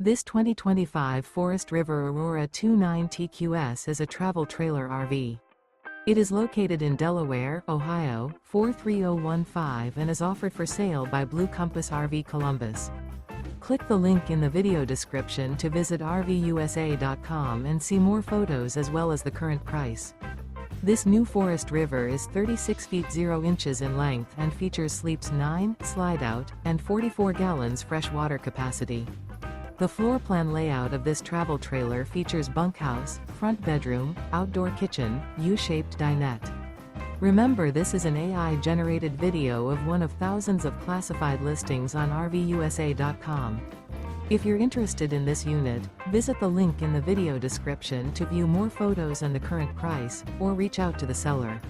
This 2025 Forest River Aurora 29TQS is a travel trailer RV. It is located in Delaware, Ohio, 43015 and is offered for sale by Blue Compass RV Columbus. Click the link in the video description to visit RVUSA.com and see more photos as well as the current price. This new Forest River is 36 feet 0 inches in length and features sleeps 9, slide-out, and 44 gallons fresh water capacity. The floor plan layout of this travel trailer features bunkhouse, front bedroom, outdoor kitchen, U-shaped dinette. Remember, this is an AI-generated video of one of thousands of classified listings on RVUSA.com. If you're interested in this unit, visit the link in the video description to view more photos and the current price, or reach out to the seller.